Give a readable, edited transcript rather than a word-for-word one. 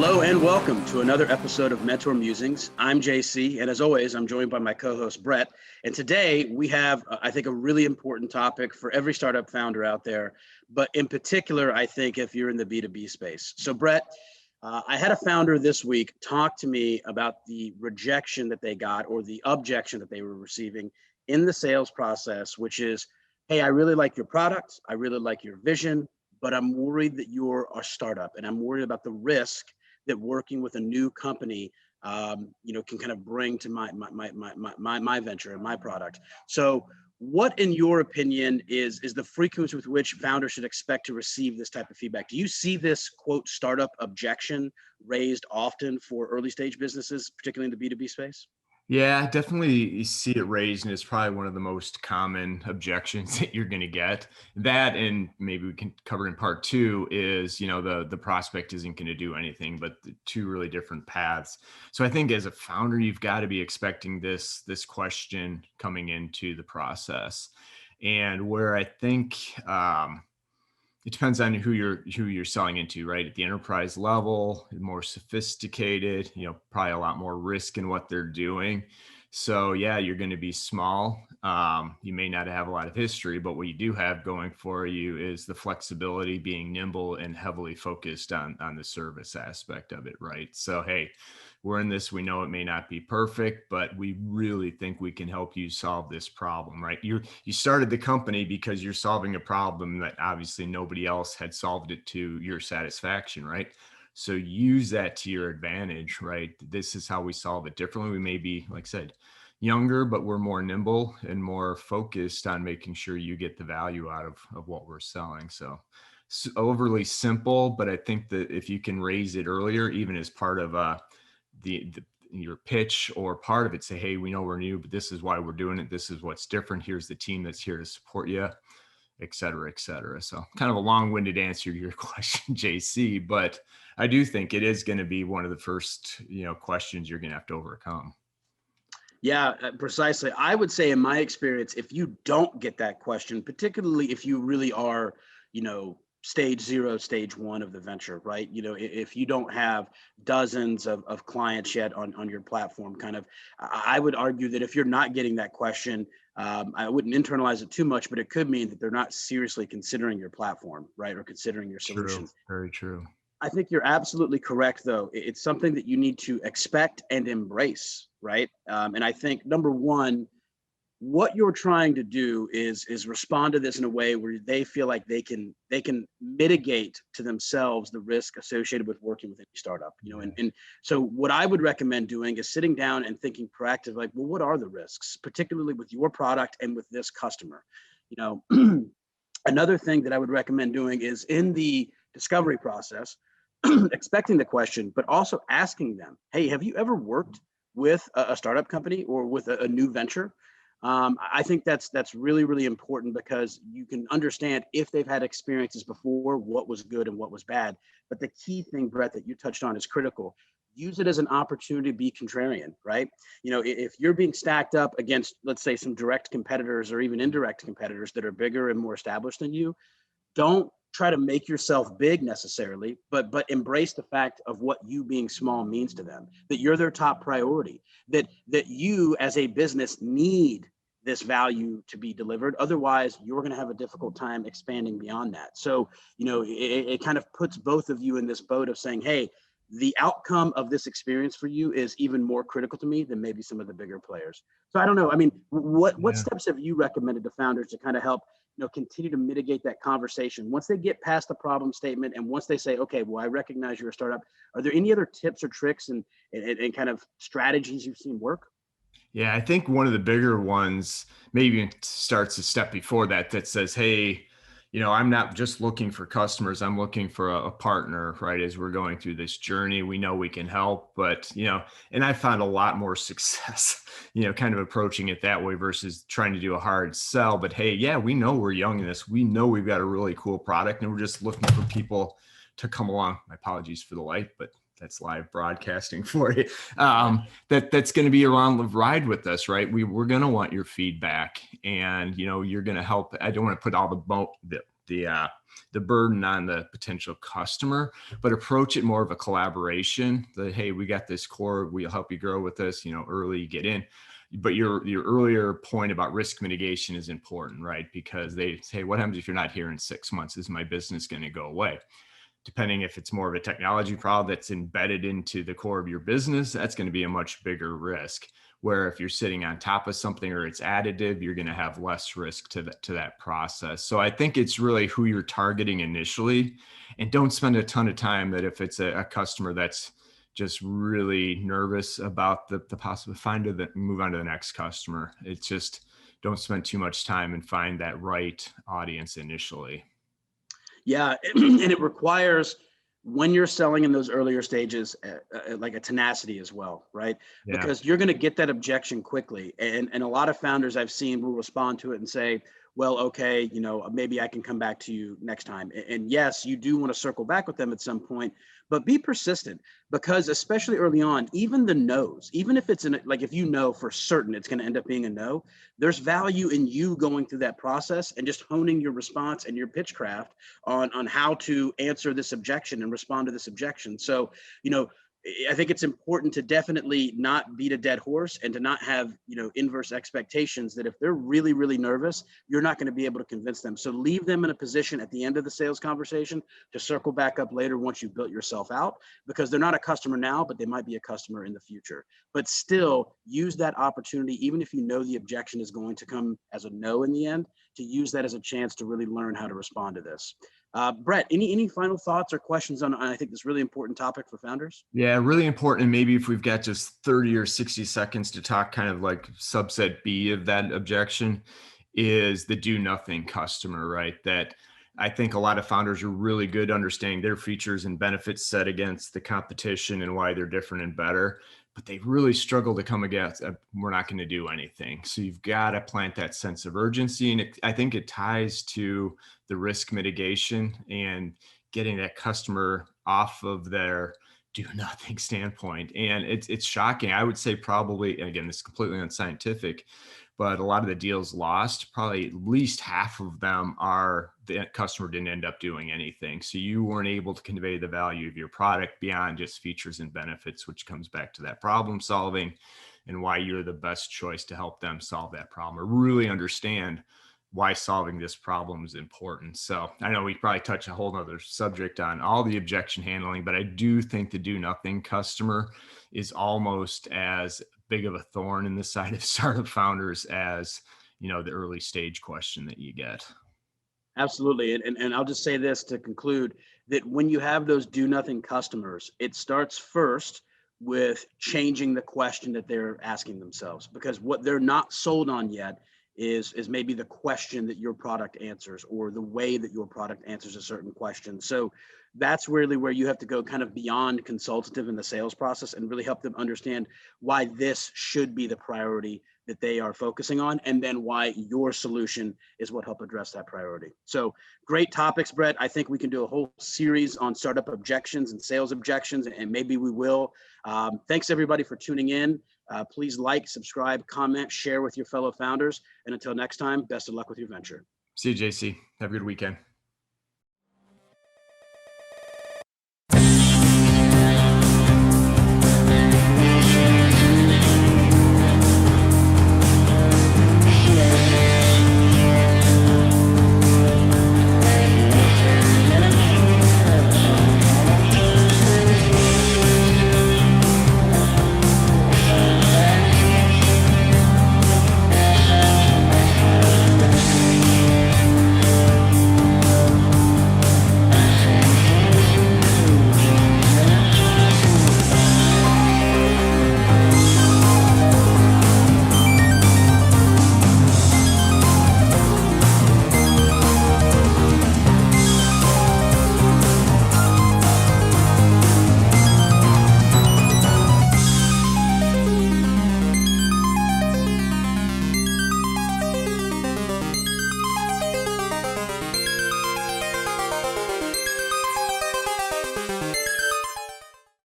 Hello and welcome to another episode of Mentor Musings. I'm JC, and as always, I'm joined by my co-host Brett. And today we have, I think, a really important topic for every startup founder out there, but in particular, I think if you're in the B2B space. So Brett, I had a founder this week talk to me about the rejection that they got or the objection that they were receiving in the sales process, which is, hey, I really like your product, I really like your vision, but I'm worried that you're a startup and I'm worried about the risk that working with a new company, can kind of bring to my venture and my product. So what, in your opinion, is the frequency with which founders should expect to receive this type of feedback? Do you see this, quote, startup objection raised often for early stage businesses, particularly in the B2B space? Yeah, definitely you see it raised, and it's probably one of the most common objections that you're going to get. That, and maybe we can cover in part two, is, the prospect isn't going to do anything, but the two really different paths. So I think as a founder, you've got to be expecting this question coming into the process. And where I think it depends on who you're selling into, right? At the enterprise level, more sophisticated, probably a lot more risk in what they're doing. So yeah, you're going to be small. You may not have a lot of history, but what you do have going for you is the flexibility, being nimble and heavily focused on the service aspect of it, right? So, hey, we're in this, we know it may not be perfect, but we really think we can help you solve this problem, right? You started the company because you're solving a problem that obviously nobody else had solved it to your satisfaction, right? So use that to your advantage, right? This is how we solve it differently. We may be, like I said, younger, but we're more nimble and more focused on making sure you get the value out of what we're selling. So it's overly simple, but I think that if you can raise it earlier, even as part of your pitch or part of it, say, hey, we know we're new, but this is why we're doing it. This is what's different. Here's the team that's here to support you, et cetera, et cetera. So kind of a long-winded answer to your question, JC, but I do think it is going to be one of the first, questions you're going to have to overcome. Yeah, precisely. I would say in my experience, if you don't get that question, particularly if you really are, stage 0, stage 1 of the venture, right? If you don't have dozens of clients yet on your platform, I would argue that if you're not getting that question, I wouldn't internalize it too much, but it could mean that they're not seriously considering your platform, right? Or considering your solution. True. Very true. I think you're absolutely correct, though. It's something that you need to expect and embrace, right? And I think, number one, what you're trying to do is respond to this in a way where they feel like they can mitigate to themselves the risk associated with working with any startup. And so what I would recommend doing is sitting down and thinking proactively, like, well, what are the risks, particularly with your product and with this customer? Another thing that I would recommend doing is in the discovery process, expecting the question, but also asking them, hey, have you ever worked with a startup company or with a new venture? I think that's really, really important because you can understand if they've had experiences before, what was good and what was bad. But the key thing, Brett, that you touched on is critical. Use it as an opportunity to be contrarian, right? If you're being stacked up against, let's say, some direct competitors or even indirect competitors that are bigger and more established than you, don't try to make yourself big necessarily, but embrace the fact of what you being small means to them, that you're their top priority, that you as a business need this value to be delivered. Otherwise, you're going to have a difficult time expanding beyond that. So, it kind of puts both of you in this boat of saying, hey, the outcome of this experience for you is even more critical to me than maybe some of the bigger players. So I don't know. I mean, what steps have you recommended to founders to kind of help continue to mitigate that conversation once they get past the problem statement and once they say, okay, well, I recognize you're a startup? Are there any other tips or tricks and kind of strategies you've seen work? Yeah, I think one of the bigger ones maybe starts a step before that says, hey, I'm not just looking for customers. I'm looking for a partner, right? As we're going through this journey, we know we can help, but, and I found a lot more success, kind of approaching it that way versus trying to do a hard sell. But hey, yeah, we know we're young in this. We know we've got a really cool product and we're just looking for people to come along. My apologies for the light, but that's live broadcasting for you. That's going to be around the ride with us, right? We're going to want your feedback, and you're going to help. I don't want to put all the the burden on the potential customer, but approach it more of a collaboration. Hey, we got this core, we'll help you grow with this, early get in. But your earlier point about risk mitigation is important, right? Because they say, what happens if you're not here in 6 months? Is my business going to go away? Depending if it's more of a technology problem that's embedded into the core of your business, that's going to be a much bigger risk. Where if you're sitting on top of something or it's additive, you're going to have less risk to that process. So I think it's really who you're targeting initially, and don't spend a ton of time that if it's a customer that's just really nervous about the possible move on to the next customer. It's just don't spend too much time and find that right audience initially. Yeah, and it requires, when you're selling in those earlier stages, like a tenacity as well, right? Yeah. Because you're going to get that objection quickly. And a lot of founders I've seen will respond to it and say, well, okay, maybe I can come back to you next time. And yes, you do want to circle back with them at some point, but be persistent, because especially early on, even the no's, even if it's if for certain it's going to end up being a no, there's value in you going through that process and just honing your response and your pitch craft on how to answer this objection and respond to this objection. So, I think it's important to definitely not beat a dead horse and to not have, inverse expectations that if they're really, really nervous, you're not going to be able to convince them. So leave them in a position at the end of the sales conversation to circle back up later once you've built yourself out, because they're not a customer now, but they might be a customer in the future. But still use that opportunity, even if the objection is going to come as a no in the end, to use that as a chance to really learn how to respond to this. Brett, any final thoughts or questions on I think this really important topic for founders? Yeah, really important. And maybe if we've got just 30 or 60 seconds to talk kind of like subset B of that objection is the do nothing customer, right? That I think a lot of founders are really good understanding their features and benefits set against the competition and why they're different and better, but they really struggle to come against, we're not going to do anything. So you've got to plant that sense of urgency. And I think it ties to the risk mitigation and getting that customer off of their do nothing standpoint. And it's shocking. I would say probably, and again, this is completely unscientific, but a lot of the deals lost, probably at least half of them are the customer didn't end up doing anything. So you weren't able to convey the value of your product beyond just features and benefits, which comes back to that problem solving and why you're the best choice to help them solve that problem or really understand why solving this problem is important. So I know we probably touch a whole nother subject on all the objection handling, but I do think the do nothing customer is almost as big of a thorn in the side of startup founders as, the early stage question that you get. Absolutely. And I'll just say this to conclude, that when you have those do nothing customers, it starts first with changing the question that they're asking themselves, because what they're not sold on yet is maybe the question that your product answers or the way that your product answers a certain question. So that's really where you have to go kind of beyond consultative in the sales process and really help them understand why this should be the priority that they are focusing on, and then why your solution is what help address that priority. So great topics, Brett. I think we can do a whole series on startup objections and sales objections, and maybe we will. Thanks everybody for tuning in. Please like, subscribe, comment, share with your fellow founders. And until next time, best of luck with your venture. See you, JC. Have a good weekend.